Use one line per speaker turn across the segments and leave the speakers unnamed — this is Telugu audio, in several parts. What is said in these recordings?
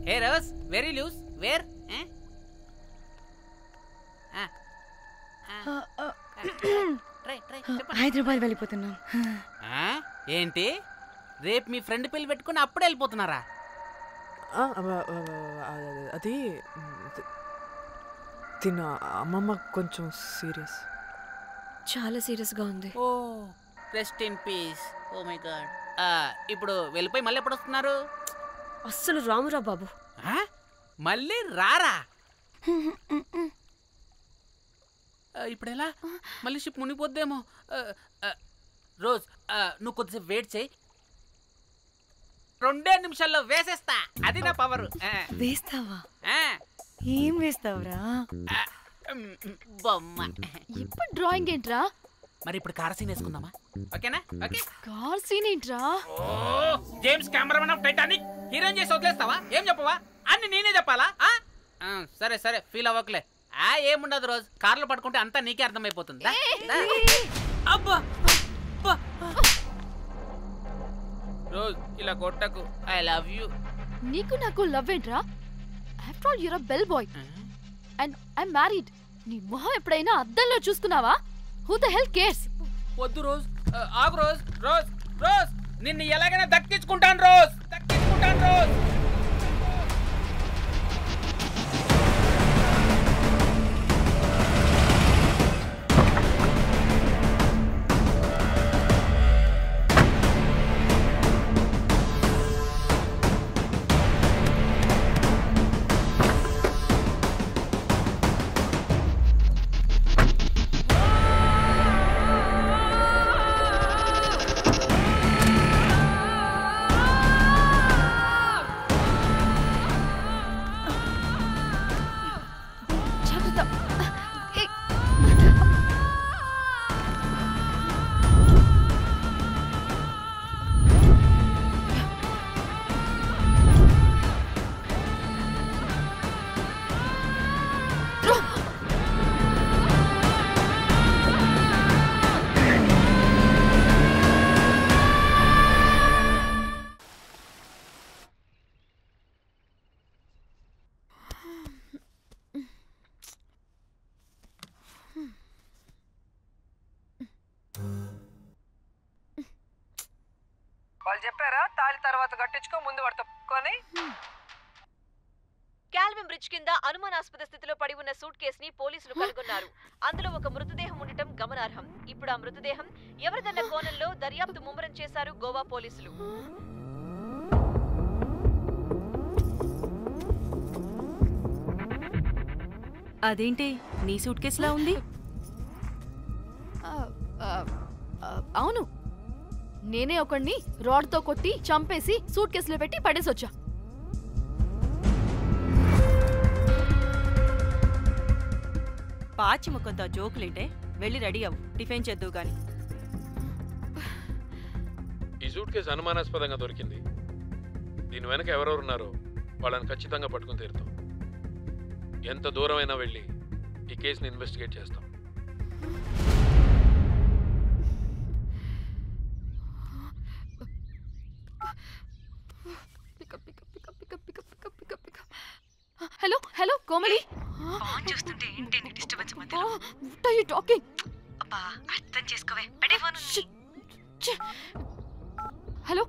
హే రోజ్ వెరీ లూస్ వేర్
హైదరాబాద్ వెళ్ళిపోతున్నాం.
ఏంటి రేపు మీ ఫ్రెండ్ పెళ్లి పెట్టుకుని అప్పుడే వెళ్ళిపోతున్నారా?
అది తిన్న అమ్మమ్మ కొంచెం సీరియస్,
చాలా సీరియస్గా ఉంది.
Oh rest in peace. Oh my God. ఇప్పుడు వెళ్ళిపోయి మళ్ళీ ఎప్పుడు వస్తున్నారు?
అస్సలు రామురా బాబు.
మళ్ళీ రారా? ఇప్పుడు ఎలా? మళ్ళీ షిప్ మునిగిపోద్దేమో. రోజ్ నువ్వు కొద్దిసేపు వెయిట్ చేయి, 2 నిమిషాల్లో వేసేస్తా. అది నా పవర్.
వేస్తావా? ఏం వేస్తావురా?
బొమ్మ.
ఇప్పుడు డ్రాయింగ్ ఏంట్రా?
మరి ఇప్పుడు కార్ సీన్ వేసుకుందామా? ఓకేనా? ఓకే.
కార్ సీన్ ఏంట్రా?
James Cameron of Titanic heroine చేసి వదిలేస్తావా? ఏం చెప్పవా? అన్ని నేనే చెప్పాలా? సరే సరే ఫీల్ అవ్వకలే. ఏముండదు రోజ్, కార్లో పట్టుకుంటే అంతా నీకే అర్థమైపోతుంది. అబ్బా రోజ్ ఇలా కొట్టకు. I love you.
నీకు నాకు లవ్ ఏంట్రా? After all you're a bell boy and I married. నీ మొహం ఎప్పుడైనా అద్దంలో చూసుకున్నావా? Who the hell cares?
వద్దు రోజ్, ఆగు రోజ్. రోజ్ రోజ్ నిన్ను ఎలాగైనా దక్కించుకుంటాను రోజ్, దక్కించుకుంటాను రోజ్.
వాళ్ళు చెప్పారా తాళి తర్వాత కట్టించుకో, ముందు పడుకొని.
కాల్విన్ బ్రిడ్జ్ కింద అనుమానాస్పద స్థితిలో పడి ఉన్న సూట్ కేసుని పోలీసులు కనుగొన్నారు. అందులో ఒక మృతదేహం ఉండటం గమనార్హం. ఇప్పుడు ఆ మృతదేహం ఎవరిదన్న కోణంలో దర్యాప్తు ముమ్మరం చేశారు గోవా పోలీసులు.
అదేంటి నీ సూట్ కేసులా ఉంది?
అవును, నేనే ఒకడిని రాడ్తో కొట్టి చంపేసి సూట్ కేసులో పెట్టి పడేసొచ్చా.
పాచి ముఖంతో జోకులేంటే వెళ్ళి రెడీ అవ్వు, టిఫిన్ చేద్దువు గాని.
ఈ సూట్ కేసు అనుమానాస్పదంగా దొరికింది. దీని వెనక ఎవరెవరు ఉన్నారో వాళ్ళని ఖచ్చితంగా పట్టుకుని తీరుతాం. ఎంత దూరమైనా వెళ్ళి ఈ కేసుని ఇన్వెస్టిగేట్ చేస్తాం.
Hello hello Komali.
ఫోన్ చూస్తుంటే ఏంటి నీ డిస్టర్బెన్స్ మధ్యలో?
What are you talking?
అబ్బా అర్థం చేసుకోవే, పెట్టే phone.
Hello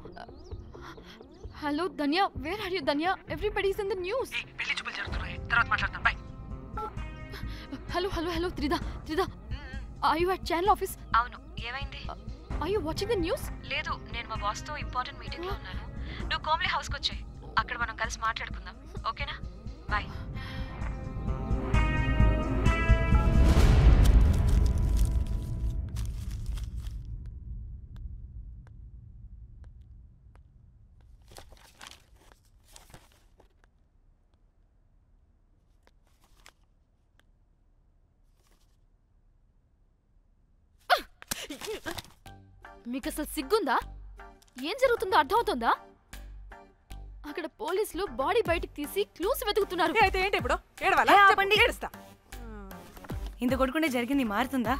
hello Dhanya, where are you Dhanya? Everybody is in the news.
పెళ్లి చూపులు జరుగుతున్నాయి, తర్వాత మాట్లాడతాం. Bye.
Hello hello hello Trida Trida, are you at channel office?
అవును, ఏమైంది?
Are you watching the news?
లేదు, నేను మా బాస్ తో ఇంపార్టెంట్ మీటింగ్ లో ఉన్నాను. నువ్వు కోమలి హౌస్ కి వచ్చేయ్, అక్కడ మనం కలిసి మాట్లాడుకుందాం. ఓకేనా? బాయ్.
మీకు అసలు సిగ్గుందా? ఏం జరుగుతుందో అర్థమవుతుందా? అక్కడ పోలీసులు బాడీ బయటికి తీసి క్లూస్ వెతుకుతున్నారు.
అయితే ఏంటి ఇప్పుడు? ఏడవాలా?
ఆపండి.
ఏడుస్తా.
ఇంత కొడుకుంటే జరిగింది మారుతుందా?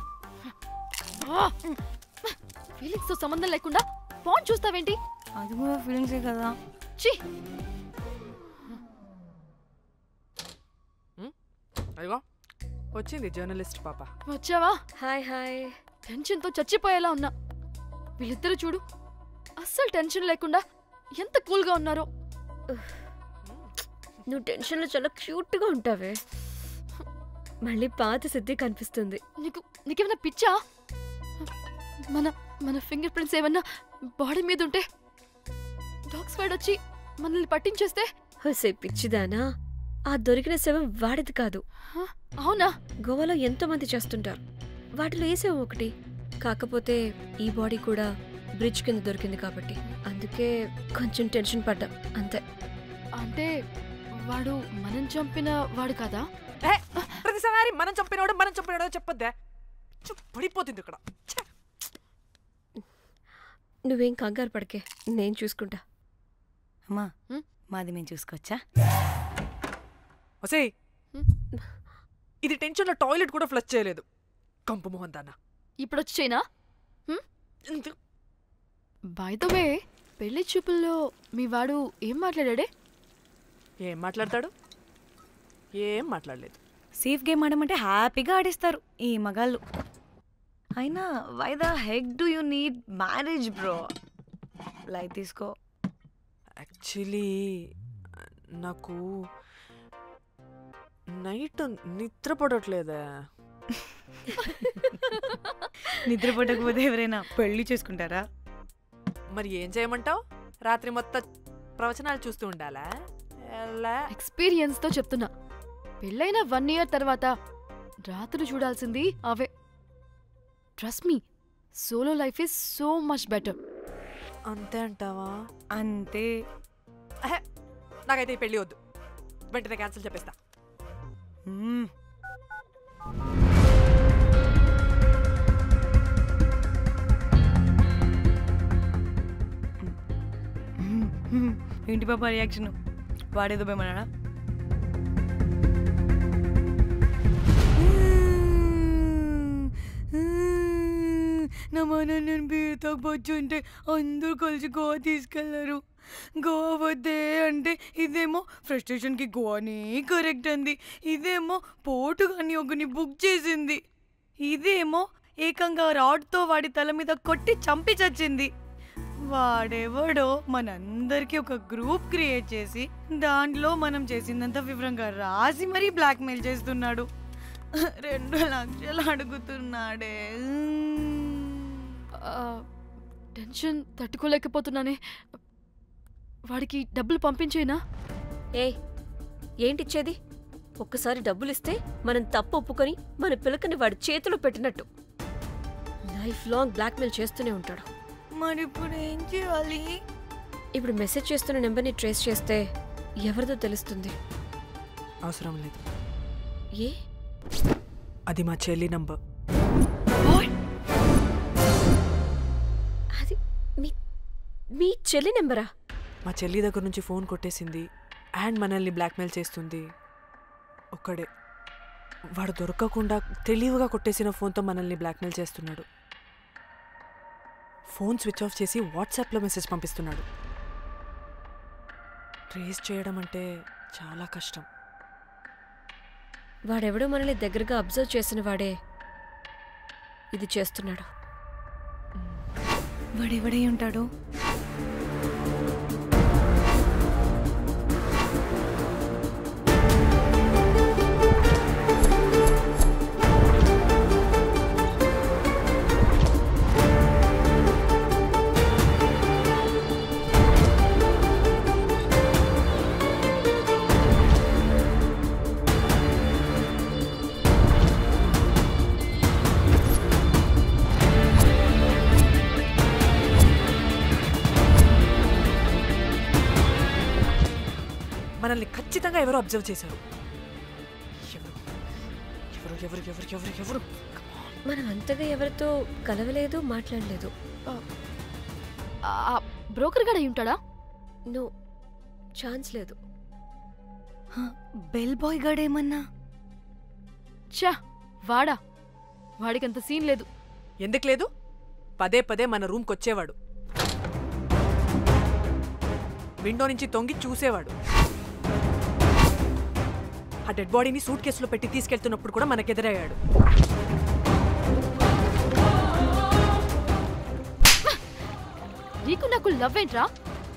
ఫీలింగ్స్ తో సంబంధం లేకుండా ఫోన్ చూస్తావేంటి?
అది కూడా ఫీలింగ్సే కదా.
ఛీ,
అయ్యో వచ్చింది జర్నలిస్ట్ పాప.
వచ్చావా?
Hi hi.
టెన్షన్తో చచ్చిపోయేలా ఉన్నా. వీళ్ళిద్దరు చూడు, అస్సలు టెన్షన్ లేకుండా ఎంత కూల్గా ఉన్నారో.
నువ్వు టెన్షన్లో చాలా క్యూట్గా ఉంటావే. మళ్ళీ పాత సిద్ధి కనిపిస్తుంది.
నీకేమైనా పిచ్చా? మన మన ఫింగర్ ప్రింట్స్ ఏమన్నా బాడీ మీద ఉంటే డాగ్ స్క్వాడ్ వచ్చి మనల్ని పట్టించేస్తే?
హోసే పిచ్చిదానా, ఆ దొరికిన శవం వాడిది కాదు.
అవునా?
గోవాలో ఎంతో మంది చేస్తుంటారు, వాటిలో ఏ శవం ఒకటి. కాకపోతే ఈ బాడీ కూడా బ్రిడ్జ్ కింద దొరికింది కాబట్టి అందుకే కొంచెం టెన్షన్ పడ్డా అంతే.
అంటే వాడు మనం చంపిన వాడు కదా?
ప్రతిసారి మనం చంపినాడో చెప్పొద్దే, పడిపోతుంది ఇక్కడ.
నువ్వేం కంగారు పడకే, నేను చూసుకుంటా.
అమ్మా మాది మేము చూసుకోవచ్చా?
ఒసేయ్, ఇది టెన్షన్లో టాయిలెట్ కూడా ఫ్లష్ చేయలేదు. కంపు మోహన్ దాన్న
ఇప్పుడు వచ్చి చేయనా? బై ద వే, పెళ్లి చూపుల్లో మీ వాడు ఏం మాట్లాడాడే?
ఏం మాట్లాడతాడు? ఏం మాట్లాడలేదు.
సేఫ్ గేమ్ ఆడమంటే హ్యాపీగా ఆడిస్తారు ఈ మగాళ్ళు. అయినా why the heck do you need marriage bro? Light తీసుకో.
యాక్చువల్లీ నాకు నైట్ నిద్ర పడట్లేదా?
నిద్రపోటకపోతే ఎవరైనా పెళ్లి చేసుకుంటారా?
మరి ఏం చేయమంటావు? రాత్రి మొత్తం ప్రవచనాలు చూస్తూ ఉండాలా?
ఎక్స్పీరియన్స్ తో చెప్తున్నా, పెళ్ళైన 1 year తర్వాత రాత్రులు చూడాల్సింది అవే. Trust me, solo life is so much better.
అంతే అంటావా?
అంతే.
నాకైతే ఈ పెళ్ళి వద్దు, వెంటనే క్యాన్సిల్ చెప్పేస్తా.
ఏంటి పాప రియాక్షన్? వాడేదో భయమన్నాడా? నా మన నేను బీరుతో వచ్చుంటే అందరూ కలిసి గోవా తీసుకెళ్లారు. గోవా వద్దే అంటే ఇదేమో ఫ్రస్ట్రేషన్కి గోవాని కరెక్ట్ అంది, ఇదేమో పోటుగాని ఒకని బుక్ చేసింది, ఇదేమో ఏకంగా రాడ్తో వాడి తల మీద కొట్టి చంపి చచ్చింది. వాడెవడో మనందరికీ ఒక గ్రూప్ క్రియేట్ చేసి దాంట్లో మనం చేసిందంతా వివరంగా రాసి మరీ బ్లాక్మెయిల్ చేస్తున్నాడు. 2 లక్షలు అడుగుతున్నాడే.
టెన్షన్ తట్టుకోలేకపోతున్నానే. వాడికి డబ్బులు పంపించేనా?
ఏంటిచ్చేది? ఒక్కసారి డబ్బులిస్తే మనం తప్పు ఒప్పుకొని మన పిలకని వాడి చేతిలో పెట్టినట్టు. లైఫ్ లాంగ్ బ్లాక్మెయిల్ చేస్తూనే ఉంటాడు.
మరి ఇప్పుడు ఏం చేయాలి?
ఇప్పుడు మెసేజ్ చేస్తున్న నెంబర్ని ట్రేస్ చేస్తే ఎవరిదో తెలుస్తుంది.
అవసరం లేదు.
ఏ?
అది మా చెల్లి నంబర్.
అది మీ చెల్లి నెంబరా?
మా చెల్లి దగ్గర నుంచి ఫోన్ కొట్టేసింది అండ్ మనల్ని బ్లాక్మెయిల్ చేస్తుంది. ఒక్కడే వాడు దొరకకుండా తెలివిగా కొట్టేసిన ఫోన్తో మనల్ని బ్లాక్మెయిల్ చేస్తున్నాడు. ఫోన్ స్విచ్ ఆఫ్ చేసి వాట్సాప్లో మెసేజ్ పంపిస్తున్నాడు. ట్రేస్ చేయడం అంటే చాలా కష్టం.
వాడెవడో మనల్ని దగ్గరగా అబ్జర్వ్ చేసిన వాడే ఇది చేస్తున్నాడు.
వాడెవడై ఉంటాడు?
మనల్ని ఖచ్చితంగా ఎవరో అబ్జర్వ్ చేశారు. ఎవరు?
మనం అంతగా ఎవరితో కలవలేదు, మాట్లాడలేదు.
బ్రోకర్ గడ ఉంటాడా?
నో, ఛాన్స్ లేదు.
బెల్ బాయ్ గాడేమన్నా?
చా, వాడా? వాడికంత సీన్ లేదు.
ఎందుకు లేదు? పదే పదే మన రూమ్కి వచ్చేవాడు, విండో నుంచి తొంగి చూసేవాడు, ఆ డెడ్ బాడీని సూట్ కేసులో పెట్టి తీసుకెళ్తున్నప్పుడు కూడా మనకెదురయ్యాడు.
నీకు నాకు లవ్ ఏంట్రా?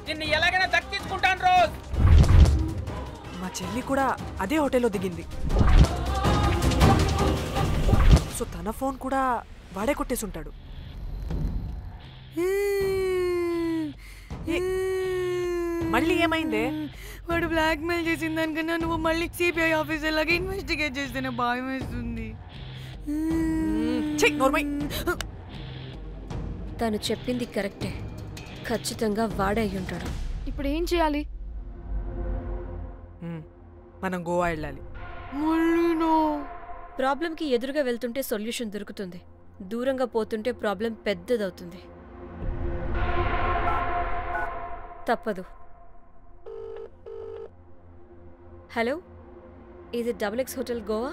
నిన్ను ఎలాగైనా దక్కించుకుంటాను రోజ్.
మా చెల్లి కూడా అదే హోటల్లో దిగింది. సో తన ఫోన్ కూడా వాడే కొట్టేసి ఉంటాడు. మళ్ళీ ఏమైందే?
వాడు బ్లాక్ మెయిల్ చేసిన దానికన్నా నువ్వు మళ్ళీ సిబిఐ ఆఫీసర్ లాగా ఇన్వెస్టిగేట్ చేస్తేనే భయం వేస్తుంది.
తను చెప్పింది కరెక్టే, ఖచ్చితంగా వాడే అయి ఉంటాడు.
ఇప్పుడు ఏం చేయాలి?
మనం గోవా వెళ్ళాలి.
ప్రాబ్లంకి ఎదురుగా వెళ్తుంటే సొల్యూషన్ దొరుకుతుంది, దూరంగా పోతుంటే ప్రాబ్లం పెద్దదవుతుంది. తప్పదు. హలో, ఇది XX హోటల్ గోవా?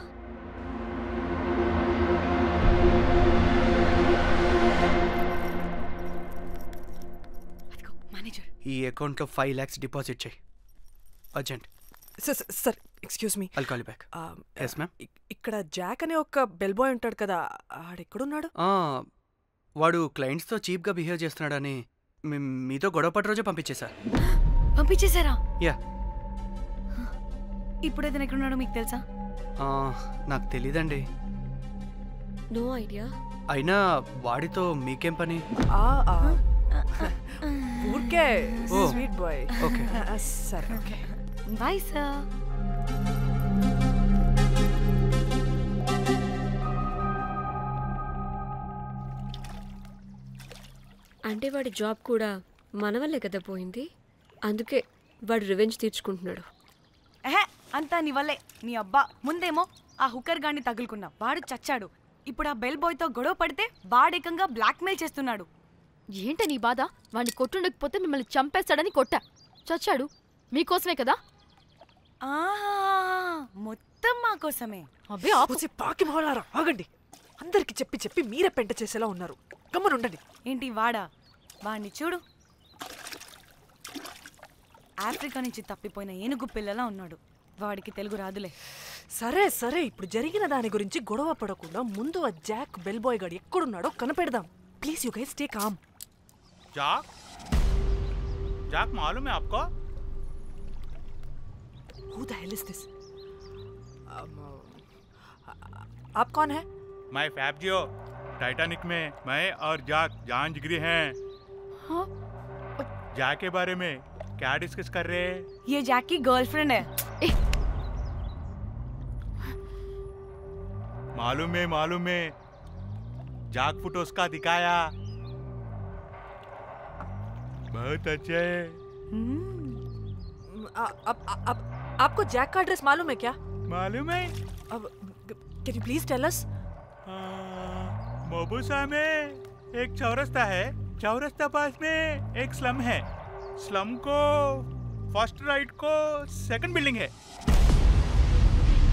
ఈ అకౌంట్లో 5 lakhs డిపాజిట్ చేయి urgent.
Sir excuse me.
I'll call you back. Yes ma'am.
ఇక్కడ జాక్ అనే ఒక బెల్ బాయ్ ఉంటాడు కదా, ఆడెక్కడున్నాడు?
వాడు క్లయింట్స్తో చీప్గా బిహేవ్ చేస్తున్నాడని మీతో గొడవ పడి రోజే
పంపించేశారా?
యా.
ఇప్పుడు అతను ఎక్కడున్నాడో మీకు తెలుసా?
నాకు తెలీదండి.
No idea.
అయినా వాడితో మీకేం పని?
ఊరికే స్వీట్ బాయ్.
ఓకే
సరే, ఓకే
బాయ్ సార్.
అంటే వాడి జాబ్ కూడా మన వల్లే కదా పోయింది, అందుకే వాడు రివెంజ్ తీర్చుకుంటున్నాడు.
అంతా నీ వల్లే. నీ అబ్బా ముందేమో ఆ హుకర్ గాన్ని తగులుకున్నా, వాడు చచ్చాడు. ఇప్పుడు ఆ బెల్ బాయ్తో గొడవ పడితే వాడేకంగా బ్లాక్మెయిల్ చేస్తున్నాడు.
ఏంట నీ బాధ? వాడిని కొట్టుండకపోతే మిమ్మల్ని చంపేస్తాడని కొట్టా. చచ్చాడు మీకోసమే కదా?
మొత్తం మా కోసమే.
అబ్బే
పాకి మొహలారా, ఆగండి. అందరికి చెప్పి చెప్పి మీరే పెంట చేసేలా ఉన్నారు. గమ్మనుండండి.
ఏంటి వాడా? వాడిని చూడు, ఆఫ్రికా నుంచి తప్పిపోయిన ఏనుగు పిల్లలా ఉన్నాడు. వాడికి తెలుగు రాదులే.
సరే సరే, ఇప్పుడు జరిగిన దాని గురించి గొడవ పడకుండా ముందు ఆ జాక్ బెల్ బాయ్ గాడు ఎక్కడున్నాడో కనిపెడదాం. Please you guys stay calm.
जाक जाक मालूम है आपको?
Who the hell is this? आप कौन है?
मैं फैब्जियो। टाइटैनिक में मैं और जाक जान जिगरी हैं।
हाँ?
जाक के बारे में क्या डिस्कस कर रहे हैं?
ये जैक की गर्लफ्रेंड है।
मालूम है जाक फोटोस का दिखाया, बहुत अच्छे है।
आपको जैक का एड्रेस मालूम है क्या?
मालूम है।
अब can you please tell us?
मोबुसा में एक चौरस्ता है, चौरस्ता पास में एक स्लम है, स्लम को फर्स्ट राइट को सेकंड बिल्डिंग है।